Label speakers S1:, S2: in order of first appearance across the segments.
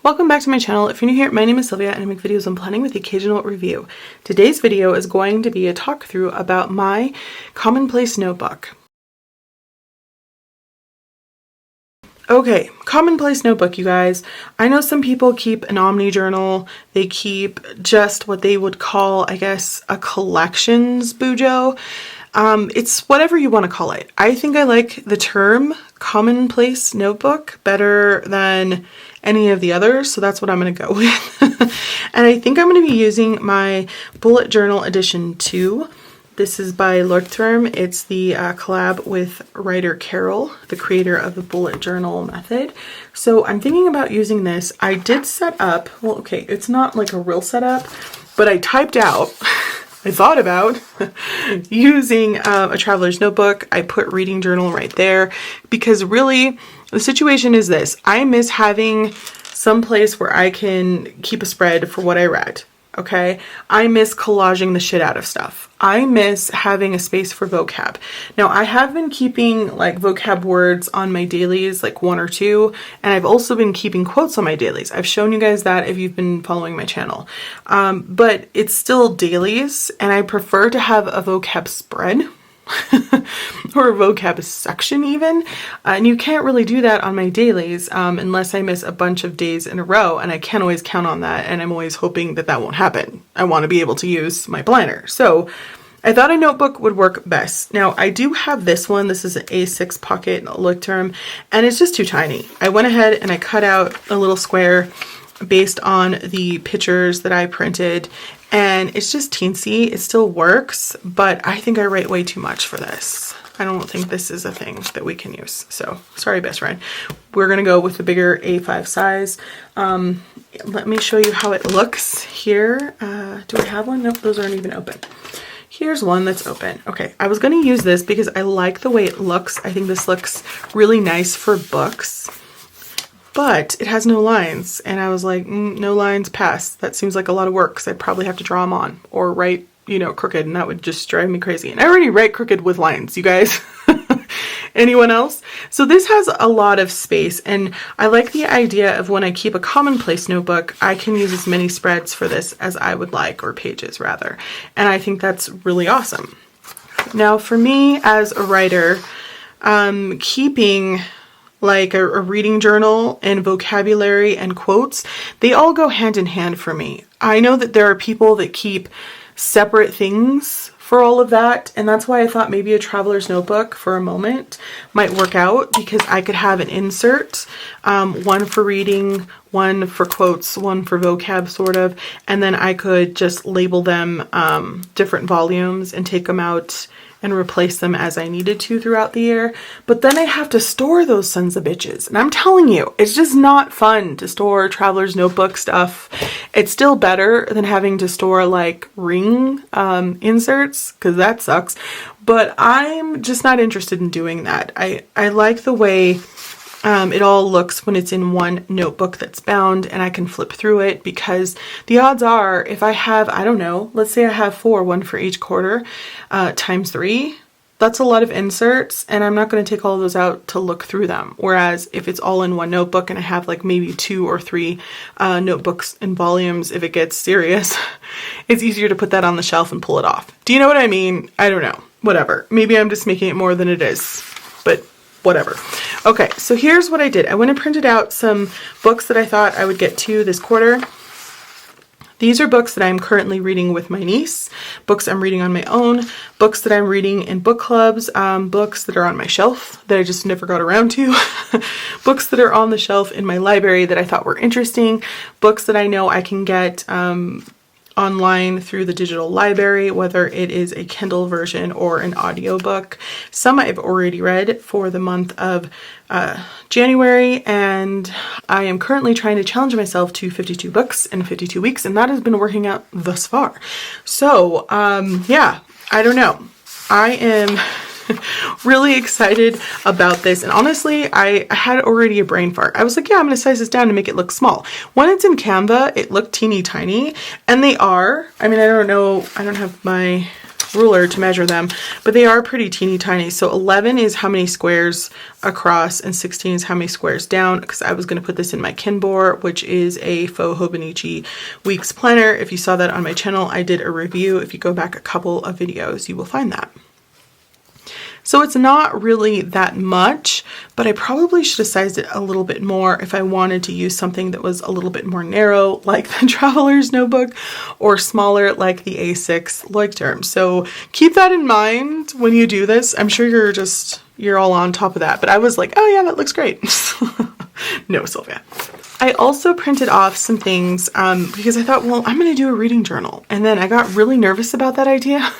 S1: Welcome back to my channel. If you're new here, my name is Sylvia and I make videos on planning with the occasional review. Today's video is going to be a talk through about my Commonplace notebook. Okay, Commonplace notebook, you guys. I know some people keep an Omni journal. They keep just what they would call, I guess, a collections bujo. It's whatever you want to call it. I think I like the term Commonplace notebook better than any of the others, so that's what I'm going to go with. And I think I'm going to be using my Bullet Journal Edition 2. This is by Decorative. It's the collab with writer Carol, the creator of the bullet journal method. So I'm thinking about using this. I did set up, well, okay, it's not like a real setup, but I typed out, I thought about using a traveler's notebook. I put reading journal right there because really the situation is this. I miss having some place where I can keep a spread for what I read. Okay, I miss collaging the shit out of stuff. I miss having a space for vocab. Now, I have been keeping like vocab words on my dailies, like 1 or 2, and I've also been keeping quotes on my dailies. I've shown you guys that if you've been following my channel. But it's still dailies, and I prefer to have a vocab spread. Or a vocab section even, and you can't really do that on my dailies unless I miss a bunch of days in a row, and I can't always count on that, and I'm always hoping that that won't happen. I want to be able to use my planner, so I thought a notebook would work best. Now I do have this one. This is an A6 pocket look term, and it's just too tiny. I went ahead and I cut out a little square based on the pictures that I printed, and it's just teensy. It still works, but I think I write way too much for this. I don't think this is a thing that we can use. So sorry, best friend. We're gonna go with the bigger A5 size. Let me show you how it looks here. Do I have one? Nope, those aren't even open. Here's one that's open. Okay, I was gonna use this because I like the way it looks. I think this looks really nice for books. But it has no lines, and I was like, no lines, pass. That seems like a lot of work because I'd probably have to draw them on or write, you know, crooked, and that would just drive me crazy. And I already write crooked with lines, you guys. Anyone else? So this has a lot of space, and I like the idea of when I keep a Commonplace notebook, I can use as many spreads for this as I would like, or pages rather. And I think that's really awesome. Now for me as a writer, keeping like a reading journal and vocabulary and quotes, they all go hand in hand for me. I know that there are people that keep separate things for all of that, and that's why I thought maybe a traveler's notebook for a moment might work out, because I could have an insert, one for reading, one for quotes, one for vocab sort of, and then I could just label them different volumes and take them out and replace them as I needed to throughout the year. But then I have to store those sons of bitches. And I'm telling you, it's just not fun to store traveler's notebook stuff. It's still better than having to store like ring inserts, because that sucks. But I'm just not interested in doing that. I like the way it all looks when it's in one notebook that's bound and I can flip through it, because the odds are if I have, I don't know, let's say I have 4, one for each quarter, times 3, that's a lot of inserts, and I'm not going to take all of those out to look through them. Whereas if it's all in one notebook and I have like maybe 2 or 3 notebooks and volumes, if it gets serious, it's easier to put that on the shelf and pull it off. Do you know what I mean? I don't know. Whatever. Maybe I'm just making it more than it is, but whatever. Okay, so here's what I did. I went and printed out some books that I thought I would get to this quarter. These are books that I'm currently reading with my niece, books I'm reading on my own, books that I'm reading in book clubs, books that are on my shelf that I just never got around to, books that are on the shelf in my library that I thought were interesting, books that I know I can get online through the digital library, whether it is a Kindle version or an audiobook. Some I've already read for the month of January, and I am currently trying to challenge myself to 52 books in 52 weeks, and that has been working out thus far. So yeah, I don't know. I am really excited about this, and honestly I had already a brain fart. I was like, yeah, I'm gonna size this down to make it look small. When it's in Canva, it looked teeny tiny, and they are. I mean, I don't know, I don't have my ruler to measure them, but they are pretty teeny tiny. So 11 is how many squares across and 16 is how many squares down, because I was going to put this in my Kinbor, which is a faux Hobonichi weeks planner. If you saw that on my channel, I did a review. If you go back a couple of videos, you will find that. So it's not really that much, but I probably should have sized it a little bit more if I wanted to use something that was a little bit more narrow, like the Traveler's Notebook, or smaller, like the A6 Leuchtturm. So keep that in mind when you do this. I'm sure you're all on top of that, but I was like, oh yeah, that looks great. No, Sylvia. I also printed off some things because I thought, well, I'm going to do a reading journal. And then I got really nervous about that idea.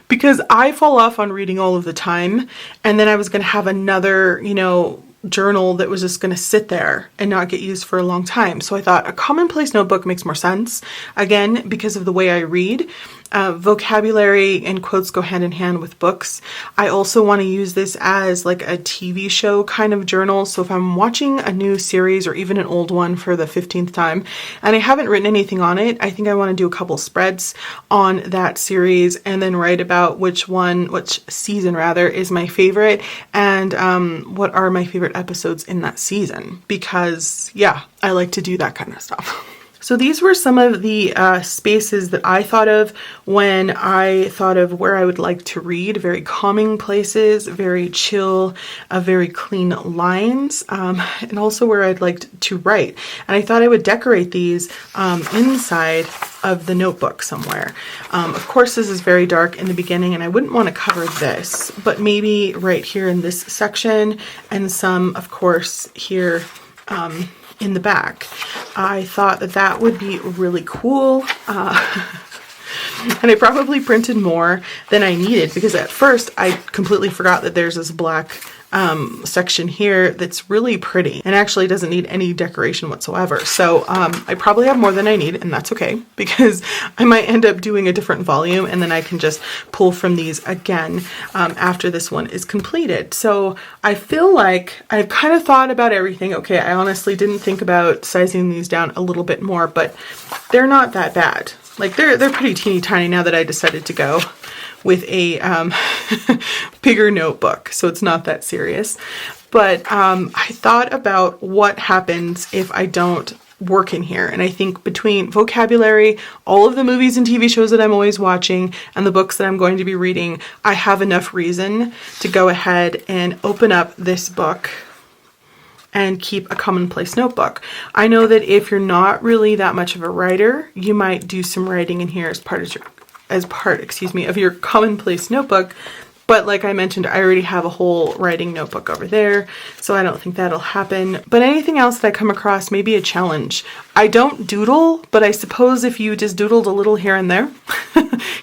S1: Because I fall off on reading all of the time, and then I was going to have another, journal that was just going to sit there and not get used for a long time. So I thought a Commonplace notebook makes more sense, again, because of the way I read. Vocabulary and quotes go hand in hand with books. I also want to use this as like a TV show kind of journal. So if I'm watching a new series or even an old one for the 15th time and I haven't written anything on it, I think I want to do a couple spreads on that series and then write about which season rather is my favorite, and what are my favorite episodes in that season, because yeah, I like to do that kind of stuff. So these were some of the spaces that I thought of when I thought of where I would like to read. Very calming places, very chill, very clean lines, and also where I'd like to write. And I thought I would decorate these inside of the notebook somewhere. Of course, this is very dark in the beginning and I wouldn't want to cover this, but maybe right here in this section, and some, of course, here in the back. I thought that would be really cool. And I probably printed more than I needed, because at first I completely forgot that there's this black section here that's really pretty and actually doesn't need any decoration whatsoever. So I probably have more than I need, and that's okay, because I might end up doing a different volume and then I can just pull from these again after this one is completed. So I feel like I've kind of thought about everything. Okay, I honestly didn't think about sizing these down a little bit more, but they're not that bad. Like they're pretty teeny tiny now that I decided to go with a bigger notebook, so it's not that serious. But I thought about what happens if I don't work in here, and I think between vocabulary, all of the movies and TV shows that I'm always watching, and the books that I'm going to be reading, I have enough reason to go ahead and open up this book and keep a Commonplace notebook. I know that if you're not really that much of a writer, you might do some writing in here as part of your Commonplace notebook. But like I mentioned, I already have a whole writing notebook over there, so I don't think that'll happen. But anything else that I come across may be a challenge. I don't doodle, but I suppose if you just doodled a little here and there,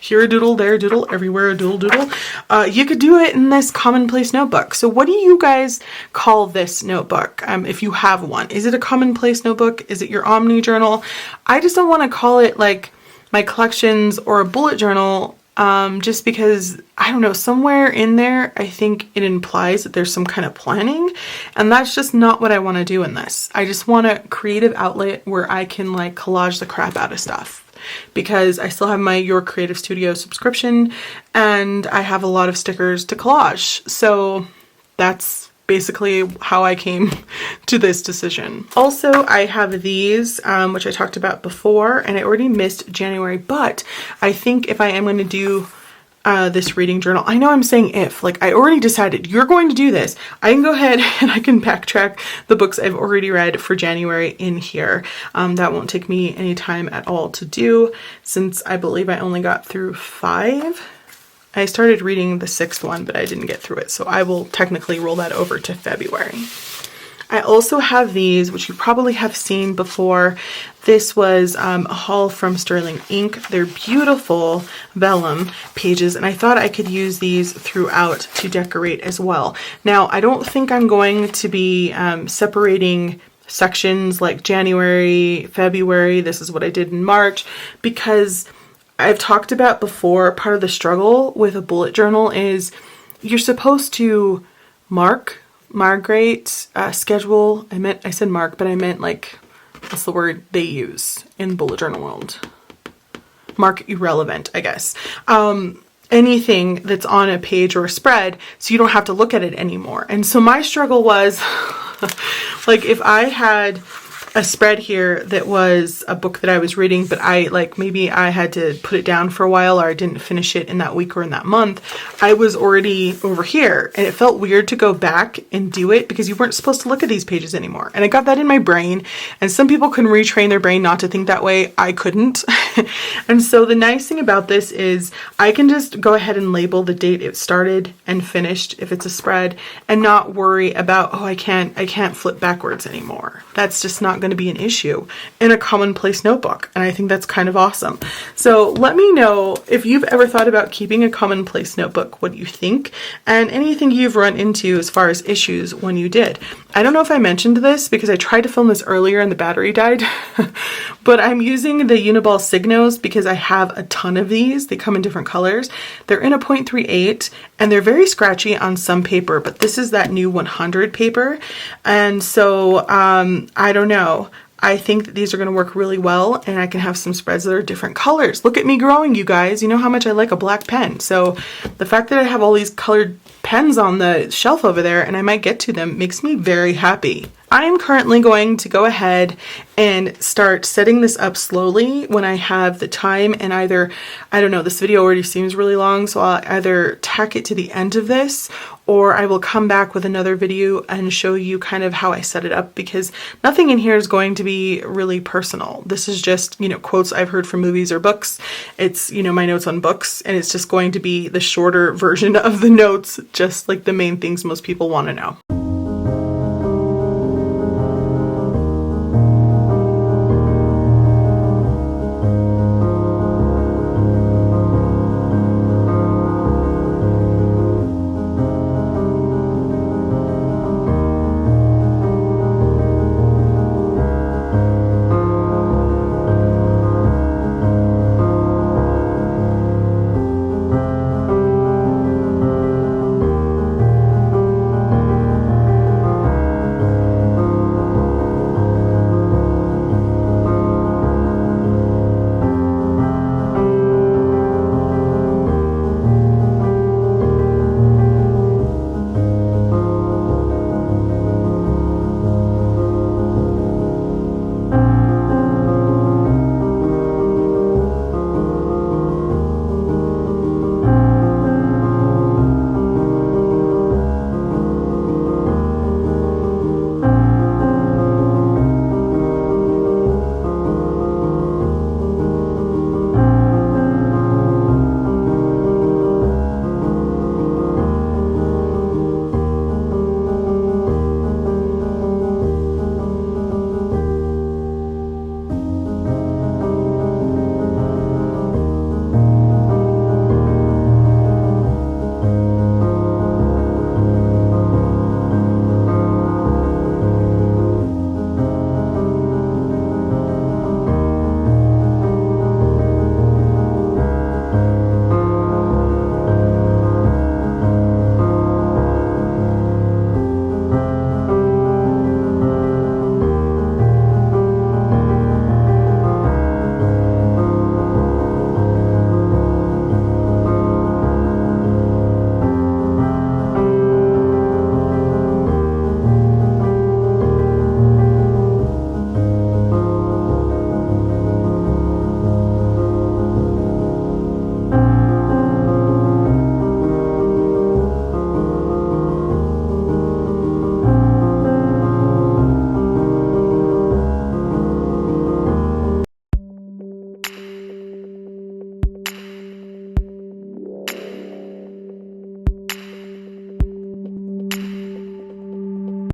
S1: here a doodle, there a doodle, everywhere a doodle, you could do it in this Commonplace notebook. So what do you guys call this notebook, if you have one? Is it a Commonplace notebook? Is it your Omni journal? I just don't want to call it like my collections or a bullet journal, just because, I don't know, somewhere in there I think it implies that there's some kind of planning, and that's just not what I want to do in this. I just want a creative outlet where I can like collage the crap out of stuff, because I still have my Your Creative Studio subscription and I have a lot of stickers to collage. So that's basically how I came to this decision. Also, I have these, which I talked about before, and I already missed January, but I think if I am going to do this reading journal, I know I'm saying if, like I already decided you're going to do this, I can go ahead and I can backtrack the books I've already read for January in here. That won't take me any time at all to do, since I believe I only got through 5. I started reading the 6th one, but I didn't get through it, so I will technically roll that over to February. I also have these, which you probably have seen before. This was a haul from Sterling Ink. They're beautiful vellum pages, and I thought I could use these throughout to decorate as well. Now, I don't think I'm going to be separating sections like January, February, this is what I did in March, because I've talked about before, part of the struggle with a bullet journal is you're supposed to schedule. I said mark, but I meant like, what's the word they use in bullet journal world? mark irrelevant, I guess. Anything that's on a page or a spread, so you don't have to look at it anymore. And so my struggle was like if I had a spread here that was a book that I was reading, but maybe I had to put it down for a while, or I didn't finish it in that week or in that month. I was already over here, and it felt weird to go back and do it because you weren't supposed to look at these pages anymore. And I got that in my brain, and some people can retrain their brain not to think that way. I couldn't. And so the nice thing about this is I can just go ahead and label the date it started and finished if it's a spread, and not worry about, oh, I can't flip backwards anymore. That's just not going to be an issue in a Commonplace notebook, and I think that's kind of awesome. So let me know if you've ever thought about keeping a Commonplace notebook, what you think, and anything you've run into as far as issues when you did. I don't know if I mentioned this because I tried to film this earlier and the battery died, but I'm using the Uniball Signos because I have a ton of these. They come in different colors. They're in a 0.38 and they're very scratchy on some paper, but this is that new 100 paper. And so I don't know. I think that these are going to work really well, and I can have some spreads that are different colors. Look at me growing, you guys. You know how much I like a black pen. So the fact that I have all these colored pens on the shelf over there and I might get to them makes me very happy. I am currently going to go ahead and start setting this up slowly when I have the time, and either, I don't know, this video already seems really long, so I'll either tack it to the end of this, or I will come back with another video and show you kind of how I set it up, because nothing in here is going to be really personal. This is just, you know, quotes I've heard from movies or books. It's, you know, my notes on books, and it's just going to be the shorter version of the notes, just like the main things most people want to know.